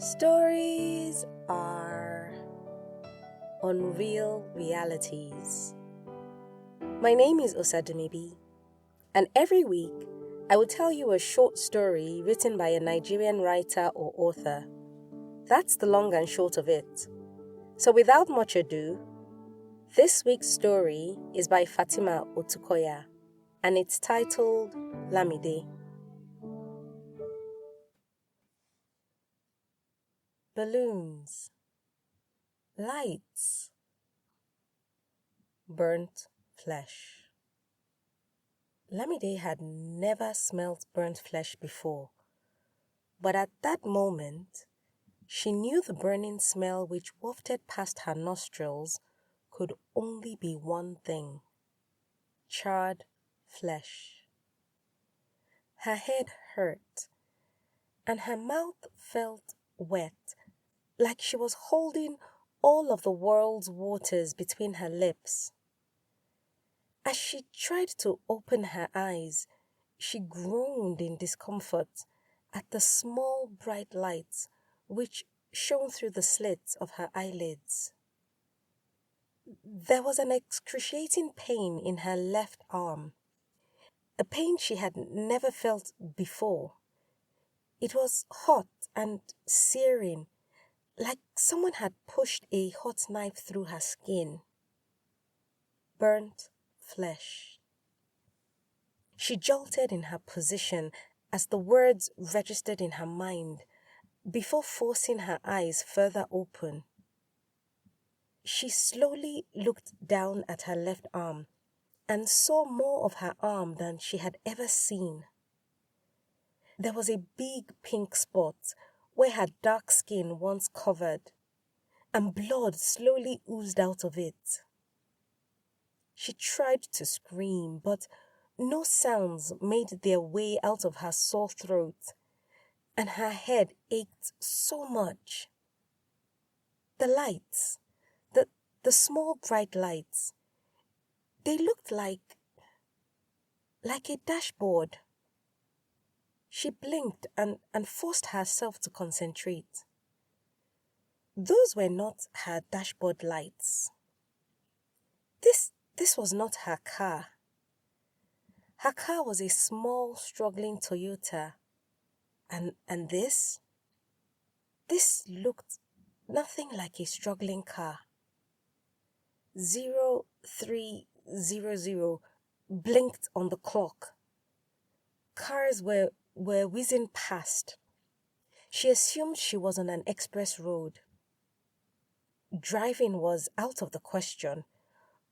Stories are unreal realities. My name is Osadunibi, and every week I will tell you a short story written by a Nigerian writer or author. That's the long and short of it. So without much ado, this week's story is by Fatimah Otukoya, and it's titled Lamide. Balloons, lights, burnt flesh. Lamide had never smelt burnt flesh before, but at that moment, she knew the burning smell which wafted past her nostrils could only be one thing: charred flesh. Her head hurt, and her mouth felt wet, like she was holding all of the world's waters between her lips. As she tried to open her eyes, she groaned in discomfort at the small bright lights which shone through the slits of her eyelids. There was an excruciating pain in her left arm, a pain she had never felt before. It was hot and searing, like someone had pushed a hot knife through her skin. Burnt flesh. She jolted in her position as the words registered in her mind before forcing her eyes further open. She slowly looked down at her left arm and saw more of her arm than she had ever seen. There was a big pink spot where her dark skin once covered, and blood slowly oozed out of it. She tried to scream, but no sounds made their way out of her sore throat, and her head ached so much. The lights, the small bright lights, they looked like a dashboard. She blinked and forced herself to concentrate. Those were not her dashboard lights. This was not her car. Her car was a small, struggling Toyota. And this looked nothing like a struggling car. 0300 blinked on the clock. Cars were whizzing past. She assumed she was on an express road. Driving was out of the question.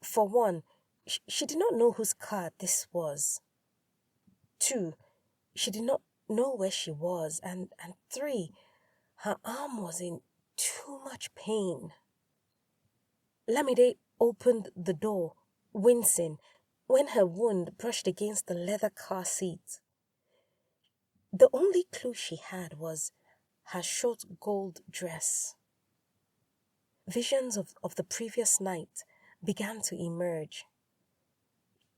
For one, she did not know whose car this was. 2, she did not know where she was. And 3, her arm was in too much pain. Lamide opened the door, wincing, when her wound brushed against the leather car seat. The only clue she had was her short gold dress. Visions of the previous night began to emerge.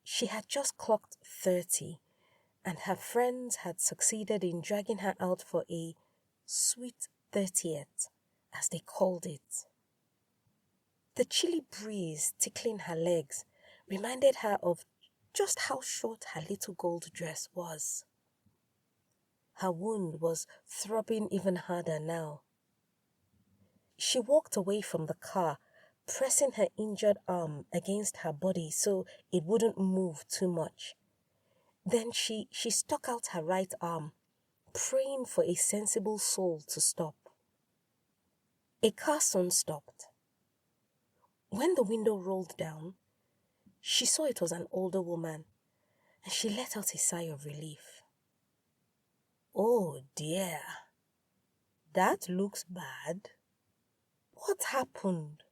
She had just clocked 30, and her friends had succeeded in dragging her out for a sweet 30th, as they called it. The chilly breeze tickling her legs reminded her of just how short her little gold dress was. Her wound was throbbing even harder now. She walked away from the car, pressing her injured arm against her body so it wouldn't move too much. Then she stuck out her right arm, praying for a sensible soul to stop. A car soon stopped. When the window rolled down, she saw it was an older woman, and she let out a sigh of relief. "Oh dear, that looks bad. What happened?"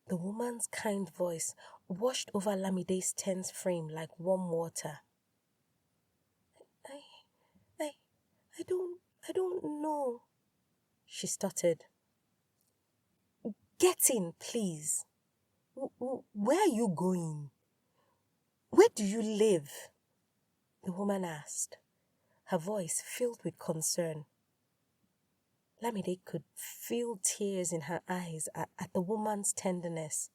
The woman's kind voice washed over Lamide's tense frame like warm water. I don't know," she stuttered. "Get in, please. Where are you going? Where do you live?" the woman asked, her voice filled with concern. Lamide could feel tears in her eyes at the woman's tenderness,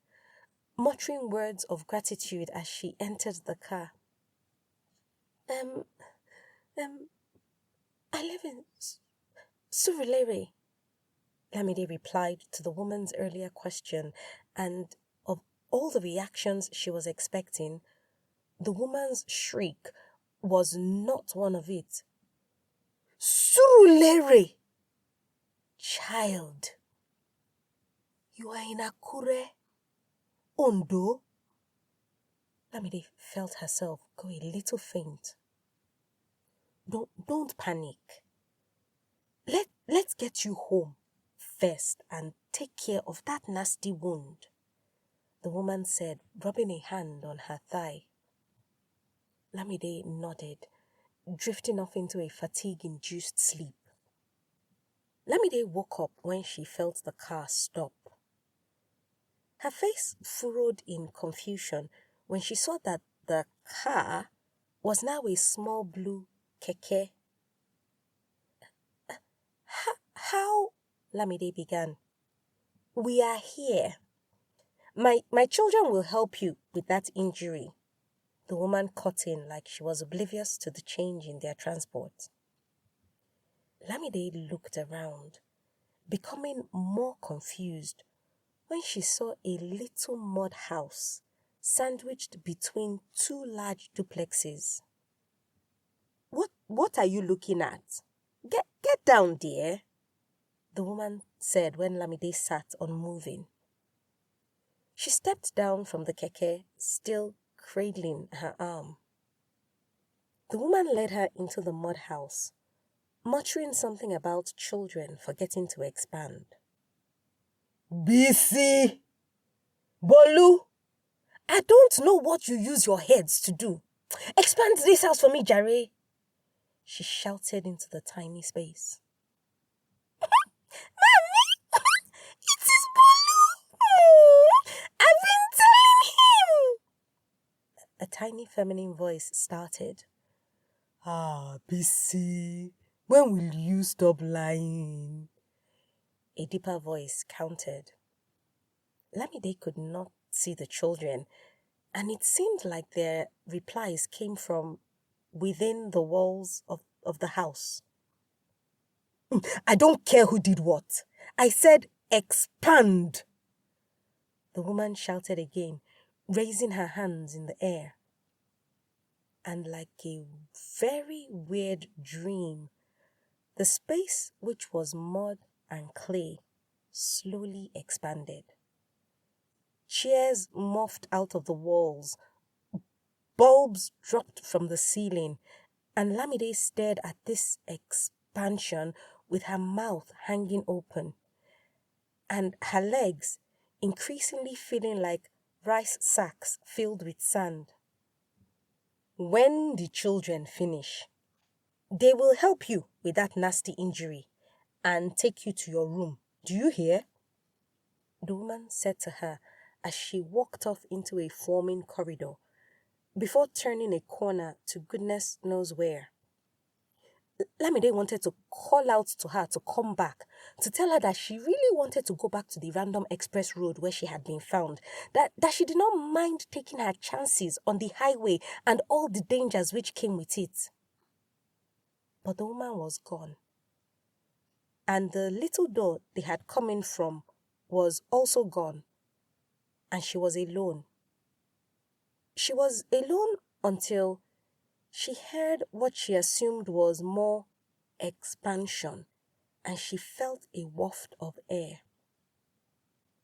muttering words of gratitude as she entered the car. Um, um, I live in Surulere, Lamide replied to the woman's earlier question, and of all the reactions she was expecting, the woman's shriek was not one of it. Surulere! Child, you are in Akure, Ondo? Lamide felt herself go a little faint. Don't panic. Let's get you home first and take care of that nasty wound, the woman said, rubbing a hand on her thigh. Lamide nodded, drifting off into a fatigue-induced sleep. Lamide woke up when she felt the car stop. Her face furrowed in confusion when she saw that the car was now a small blue keke. How? Lamide began. We are here. My children will help you with that injury. The woman cut in like she was oblivious to the change in their transport. Lamide looked around, becoming more confused when she saw a little mud house sandwiched between two large duplexes. What are you looking at? Get down, dear, the woman said when Lamide sat unmoving. She stepped down from the keke, still cradling her arm. The woman led her into the mud house, muttering something about children forgetting to expand. BC! Bolu! I don't know what you use your heads to do. Expand this house for me, Jare, she shouted into the tiny space. Mommy! It is Bolu! I've been telling him! A tiny feminine voice started. BC, when will you stop lying? A deeper voice countered. Lamide could not see the children, and it seemed like their replies came from within the walls of the house. I don't care who did what. I said expand, the woman shouted again, raising her hands in the air. And like a very weird dream, the space which was mud and clay slowly expanded. Chairs morphed out of the walls, bulbs dropped from the ceiling, and Lamide stared at this expansion with her mouth hanging open, and her legs increasingly feeling like rice sacks filled with sand. When the children finish, they will help you with that nasty injury and take you to your room. Do you hear? The woman said to her as she walked off into a foaming corridor before turning a corner to goodness knows where. Lamide wanted to call out to her to come back, to tell her that she really wanted to go back to the random express road where she had been found, that she did not mind taking her chances on the highway and all the dangers which came with it. But the woman was gone, and the little door they had come in from was also gone, and she was alone. She was alone until she heard what she assumed was more expansion, and she felt a waft of air.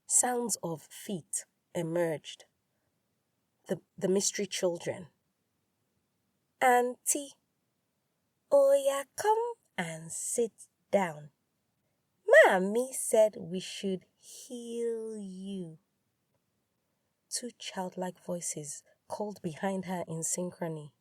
Sounds of feet emerged. The mystery children. Auntie, Oya, come and sit down. Mommy said we should heal you. Two childlike voices called behind her in synchrony.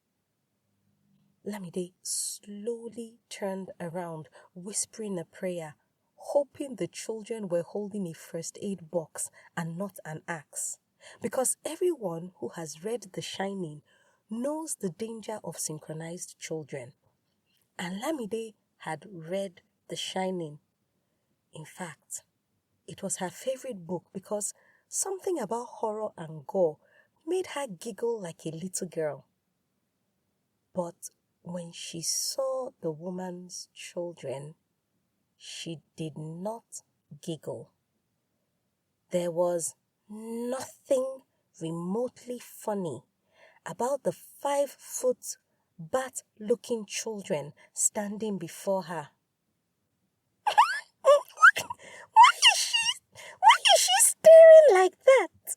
Lamide slowly turned around, whispering a prayer, hoping the children were holding a first aid box and not an axe. Because everyone who has read The Shining knows the danger of synchronized children. And Lamide had read The Shining. In fact, it was her favorite book because something about horror and gore made her giggle like a little girl. But when she saw the woman's children, she did not giggle. There was nothing remotely funny about the 5-foot bat-looking children standing before her. Why is she staring like that?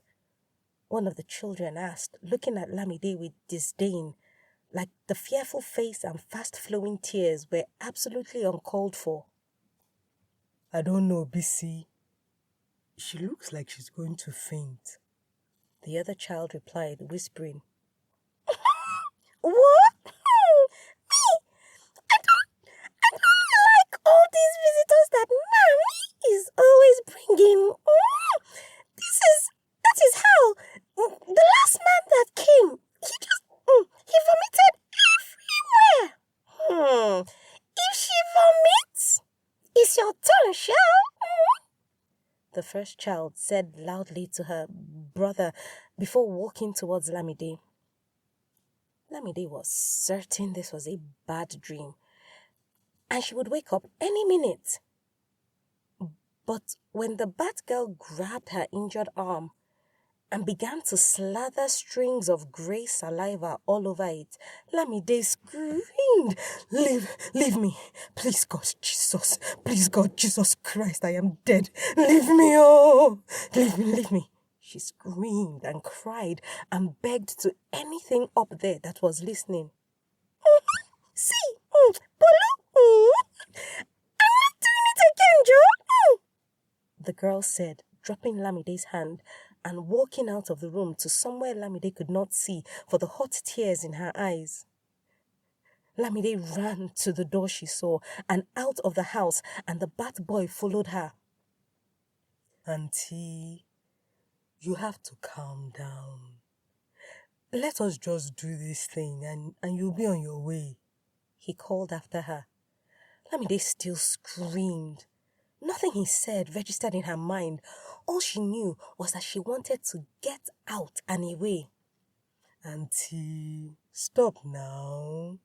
One of the children asked, looking at Lamide with disdain, like the fearful face and fast-flowing tears were absolutely uncalled for. I don't know, BC. She looks like she's going to faint. The other child replied, whispering, What? Me? I don't like all these visitors that Mommy is always bringing. That is how the last man that came, he vomited everywhere. If she vomits, it's your turn, shall? The first child said loudly to her brother before walking towards Lamide. Lamide was certain this was a bad dream, and she would wake up any minute. But when the bat girl grabbed her injured arm and began to slather strings of grey saliva all over it, Lamide screamed, Leave me. Please, God Jesus Christ, I am dead. Leave me, oh! Leave me. She screamed and cried and begged to anything up there that was listening. See, Bolu, I'm not doing it again, Joe. The girl said, dropping Lamide's hand and walking out of the room to somewhere Lamide could not see for the hot tears in her eyes. Lamide ran to the door she saw and out of the house, and the bat boy followed her. Auntie, you have to calm down. Let us just do this thing and you'll be on your way, he called after her. Lamide still screamed. Nothing he said registered in her mind. All she knew was that she wanted to get out and away. Auntie, stop now,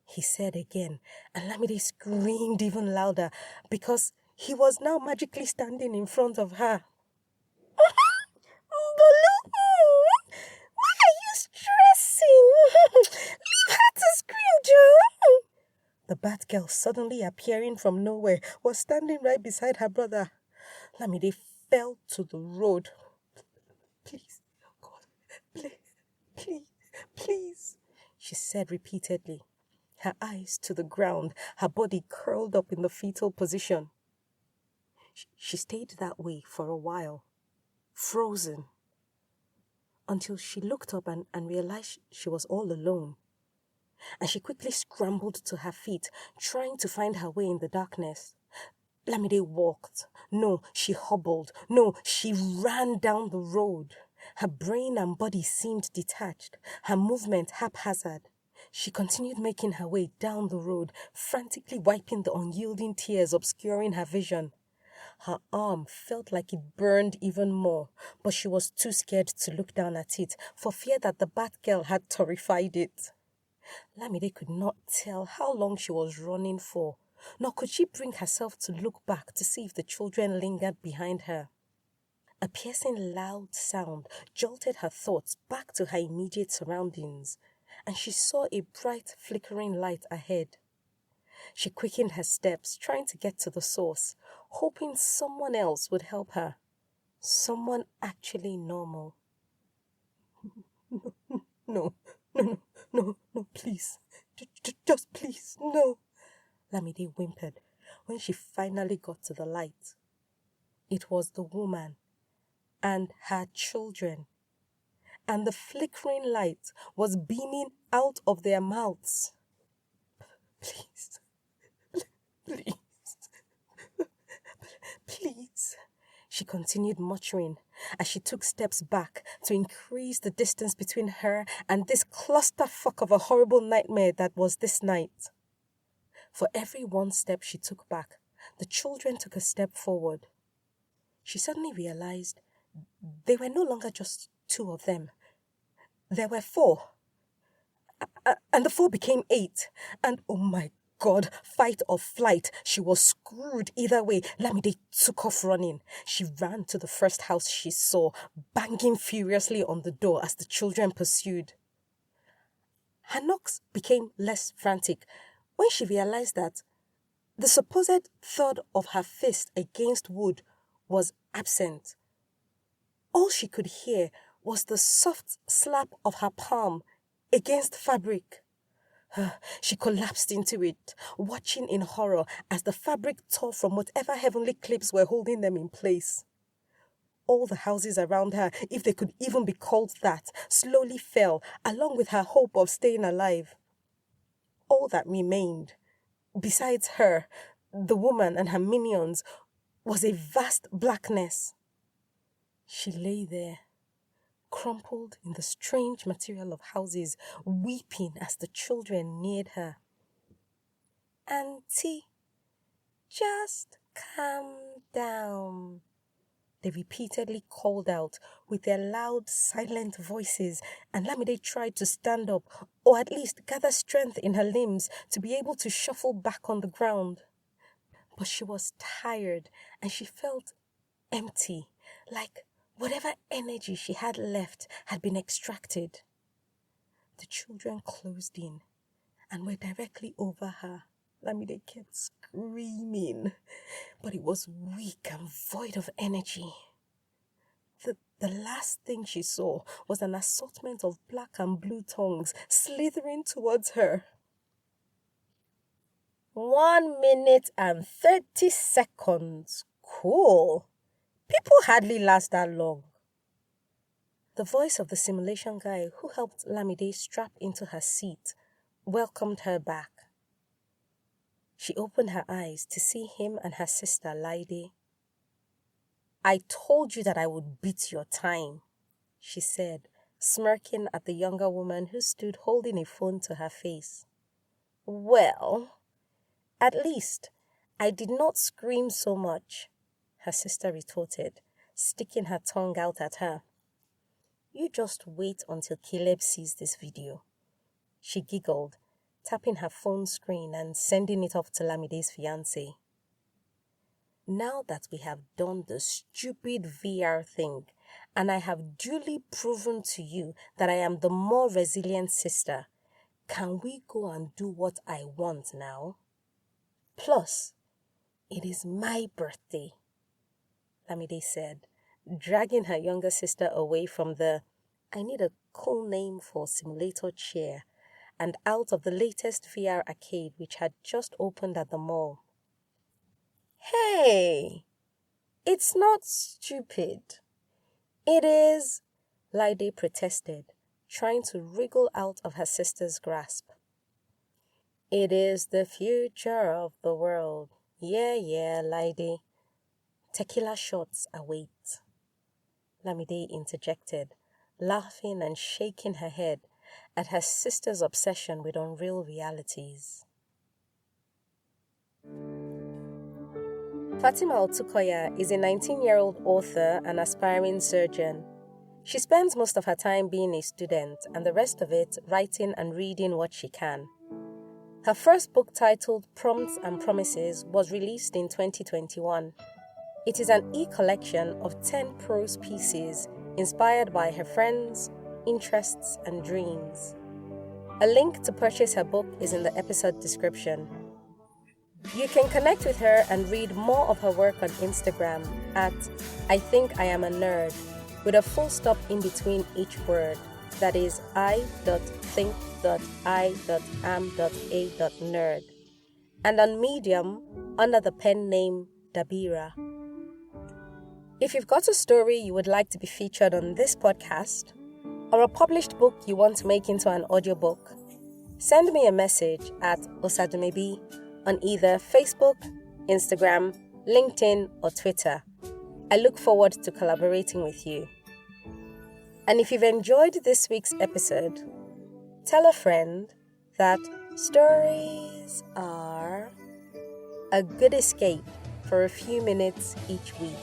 he said again, and Lamide screamed even louder because he was now magically standing in front of her. Bolu, why are you stressing? Leave her to scream, Joe. The bat girl, suddenly appearing from nowhere, was standing right beside her brother. Lamide fell to the road. Please, God, please, she said repeatedly, her eyes to the ground, her body curled up in the fetal position. She stayed that way for a while, frozen, until she looked up and realized she was all alone. And she quickly scrambled to her feet, trying to find her way in the darkness. Lamide walked. No, she hobbled. No, she ran down the road. Her brain and body seemed detached, her movement haphazard. She continued making her way down the road, frantically wiping the unyielding tears obscuring her vision. Her arm felt like it burned even more, but she was too scared to look down at it for fear that the bat girl had terrified it. Lamide could not tell how long she was running for, nor could she bring herself to look back to see if the children lingered behind her. A piercing loud sound jolted her thoughts back to her immediate surroundings, and she saw a bright flickering light ahead. She quickened her steps, trying to get to the source, hoping someone else would help her. Someone actually normal. No, please. Just please, no. Lamide whimpered when she finally got to the light. It was the woman and her children, and the flickering light was beaming out of their mouths. Please, she continued muttering as she took steps back to increase the distance between her and this clusterfuck of a horrible nightmare that was this night. For every one step she took back, the children took a step forward. She suddenly realized they were no longer just two of them. There were four. And the four became eight. And oh my God, fight or flight. She was screwed either way. Lamide took off running. She ran to the first house she saw, banging furiously on the door as the children pursued. Her knocks became less frantic when she realized that the supposed thud of her fist against wood was absent. All she could hear was the soft slap of her palm against fabric. She collapsed into it, watching in horror as the fabric tore from whatever heavenly clips were holding them in place. All the houses around her, if they could even be called that, slowly fell, along with her hope of staying alive. All that remained, besides her, the woman and her minions, was a vast blackness. She lay there, crumpled in the strange material of houses, weeping as the children neared her. "Auntie, just calm down," they repeatedly called out with their loud, silent voices, and Lamide tried to stand up, or at least gather strength in her limbs to be able to shuffle back on the ground. But she was tired, and she felt empty, like whatever energy she had left had been extracted. The children closed in and were directly over her. Lamide kept screaming, but it was weak and void of energy. The last thing she saw was an assortment of black and blue tongues slithering towards her. 1 minute and 30 seconds. Cool. People hardly last that long. The voice of the simulation guy who helped Lamide strap into her seat welcomed her back. She opened her eyes to see him and her sister Lamide. "I told you that I would beat your time," she said, smirking at the younger woman who stood holding a phone to her face. "Well, at least I did not scream so much," her sister retorted, sticking her tongue out at her. "You just wait until Caleb sees this video," she giggled, tapping her phone screen and sending it off to Lamide's fiancé. "Now that we have done the stupid VR thing, and I have duly proven to you that I am the more resilient sister, can we go and do what I want now? Plus, it is my birthday," Lamide said, dragging her younger sister away from the "I need a cool name for simulator chair" and out of the latest VR arcade which had just opened at the mall. "Hey, it's not stupid. It is," Lamide protested, trying to wriggle out of her sister's grasp. "It is the future of the world. Yeah, Lamide. Tequila shots await," Lamide interjected, laughing and shaking her head at her sister's obsession with unreal realities. Fatimah Otukoya is a 19-year-old author and aspiring surgeon. She spends most of her time being a student and the rest of it writing and reading what she can. Her first book, titled Prompts and Promises, was released in 2021. It is an e-collection of 10 prose pieces inspired by her friends, interests, and dreams. A link to purchase her book is in the episode description. You can connect with her and read more of her work on Instagram at I Think I Am a Nerd, with a full stop in between each word. That is I.think.I.am.a.nerd. And on Medium under the pen name Dabira. If you've got a story you would like to be featured on this podcast, or a published book you want to make into an audiobook, send me a message at Osadumebi on either Facebook, Instagram, LinkedIn, or Twitter. I look forward to collaborating with you. And if you've enjoyed this week's episode, tell a friend that stories are a good escape for a few minutes each week.